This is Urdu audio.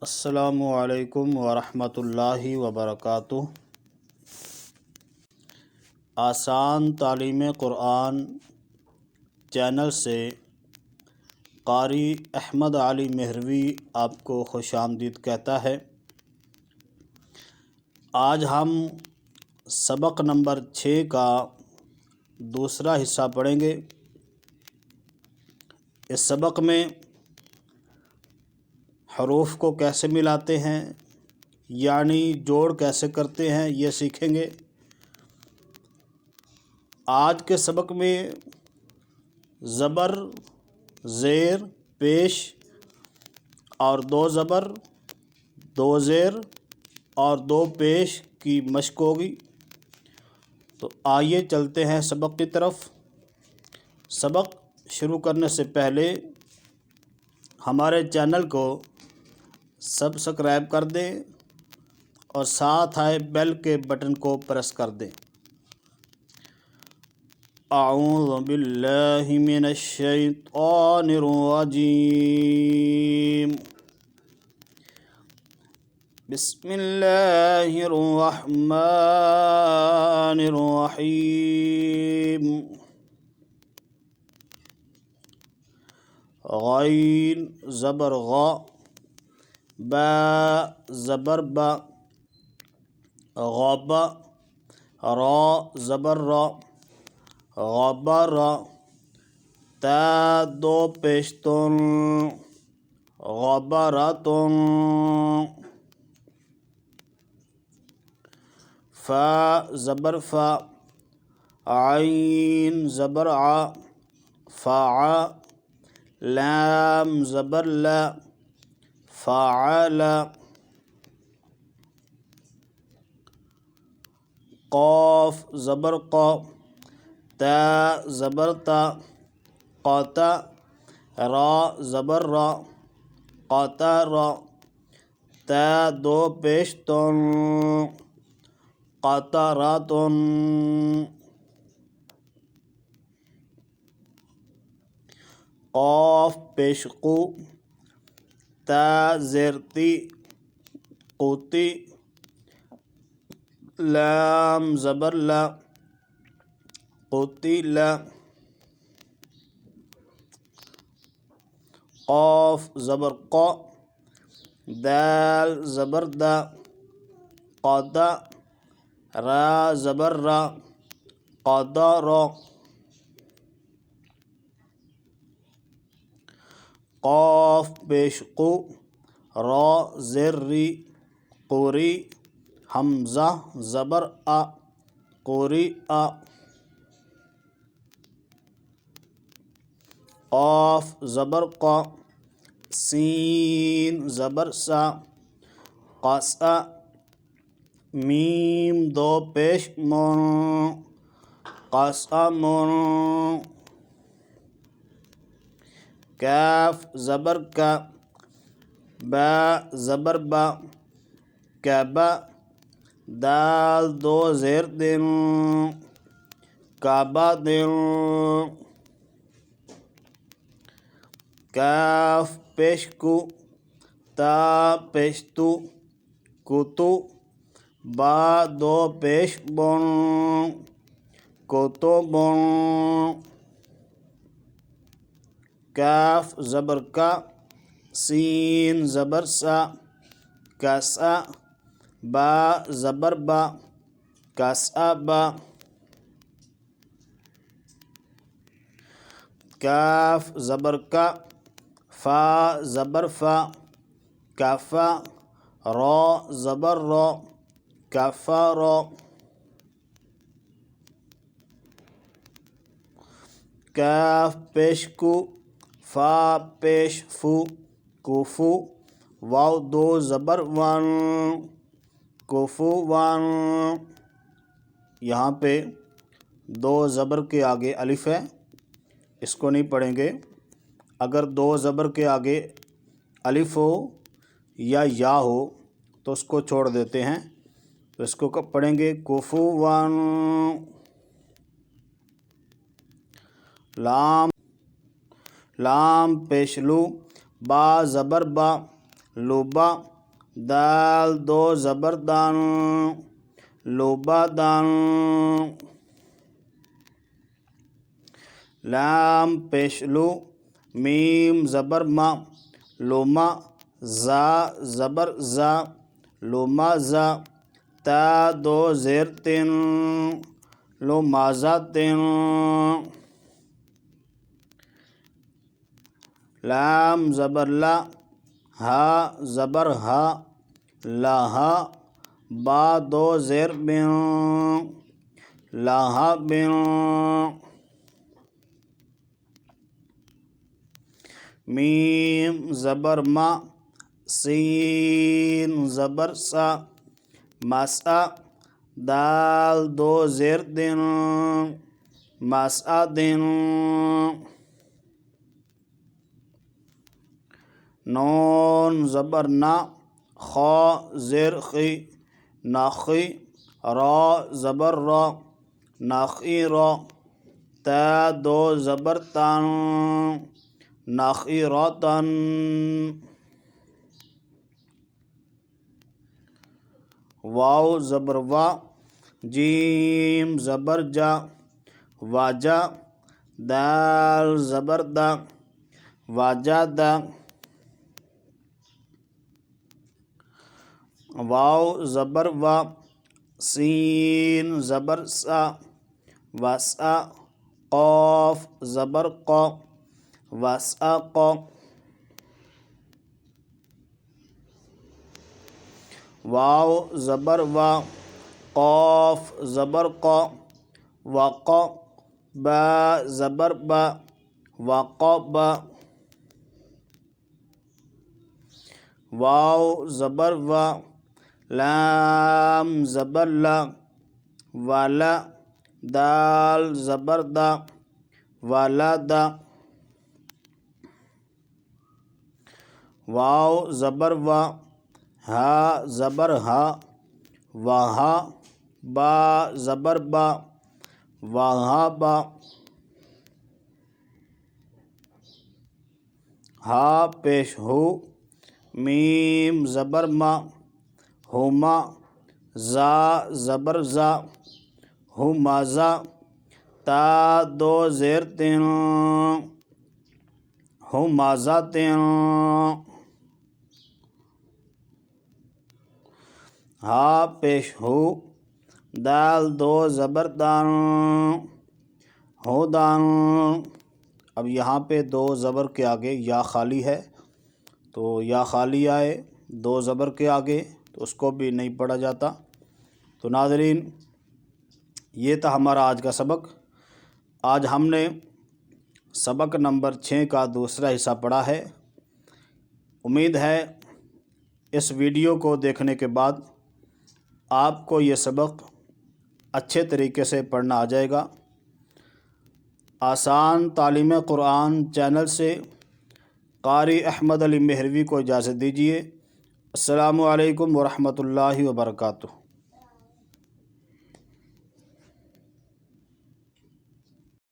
السلام علیکم ورحمۃ اللہ وبرکاتہ۔ آسان تعلیم قرآن چینل سے قاری احمد علی مہروی آپ کو خوش آمدید کہتا ہے۔ آج ہم سبق نمبر 6 کا دوسرا حصہ پڑھیں گے۔ اس سبق میں حروف کو کیسے ملاتے ہیں، یعنی جوڑ کیسے کرتے ہیں، یہ سیکھیں گے۔ آج کے سبق میں زبر، زیر، پیش اور 2 زبر، 2 زیر اور 2 پیش کی مشق ہوگی۔ تو آئیے چلتے ہیں سبق کی طرف۔ سبق شروع کرنے سے پہلے ہمارے چینل کو سبسکرائب کر دیں اور ساتھ آئے بیل کے بٹن کو پریس کر دیں۔ اعوذ باللہ من الشیطان الرجیم، بسم اللہ الرحمن الرحیم۔ غین زبر غا، با زبر با، غابا، را زبر را، غبر، تا 2 پیشتن، غبرتن، فا زبر فا، عین زبر ع، فاع، لام زبر لا، فاعل، قاف زبر قا، تا زبر تا، قاتا، را زبر را، قاتر، تا 2 پیشتن، قطراتن، قاف پیش قو، تا زیر تی، قوتی، لام زبر لا، قتیلا، قاف زبر قا، دال زبر دا، قادا، را زبر را، قدر، قاف پیش قو، را زیر ری، قوری، حمزہ زبر آ، قوری آ، قاف زبر قا، سین زبر سا، قاسا، میم 2 پیش من، قاسم، کاف زبر کا، با زبر با، کعبہ، دال 2 زیر دن، کعبہ دن، کاف پیش کو، تا پیش تو، کوتو، با 2 پیش بن، کوتوبن، کاف زبر کا، سین زبر سا، کاسا، با زبر با، کاسابا، کاف زبر کا، فا زبر فا، کافا، را زبر را، کفر، کاف پیش کو، فا پیش فو، کوفو، واو 2 زبر ون، کوفو ون۔ یہاں پہ 2 زبر کے آگے الف ہے، اس کو نہیں پڑھیں گے۔ اگر 2 زبر کے آگے الف ہو یا ہو تو اس کو چھوڑ دیتے ہیں، تو اس کو کب پڑھیں گے؟ کوفو ون۔ لام پیش لو، با زبر با، لوبا دال دو زبر دان لوبا دان لام پیش لو میم زبر ما لوما زا زبر زا لوما زا تا دو زیر تین لومازا تین لام زبر لا ہا زبر ہا لاہا با دو زیر بین لاہا بین میم زبر ما سین زبر سا مسا دال دو زیر دین مسا دین نون زبر نا خا زیر خی ناخی را زبر را ناخی را تا دو زبر تان ناخی را تن واو زبر وا جیم زبر جا واجا دال زبر دا واجا دا واو زبر وا سین زبر سا وسا قاف زبر قا وسا قا واو زبر وا قاف زبر قا وقا با زبر با وقا با واو زبر وا لام زبر لا والا دال زبر دا والا دا واو زبر وا ہا زبر ہا واہا با زبر با واہا با ہا پیش ہو میم زبر ما ہوما زا زبر زا ہوما زا تا دو زیر تین ہوما زا تین ہا پیش ہو دال دو زبر دان ہو دان اب یہاں پہ دو زبر کے آگے یا خالی ہے تو یا خالی آئے دو زبر کے آگے تو اس کو بھی نہیں پڑھا جاتا۔ تو ناظرین یہ تھا ہمارا آج کا سبق۔ آج ہم نے سبق نمبر 6 کا دوسرا حصہ پڑھا ہے۔ امید ہے اس ویڈیو کو دیکھنے کے بعد آپ کو یہ سبق اچھے طریقے سے پڑھنا آ جائے گا۔ آسان تعلیم قرآن چینل سے قاری احمد علی مہروی کو اجازت دیجیے۔ السلام علیکم ورحمۃ اللہ وبرکاتہ۔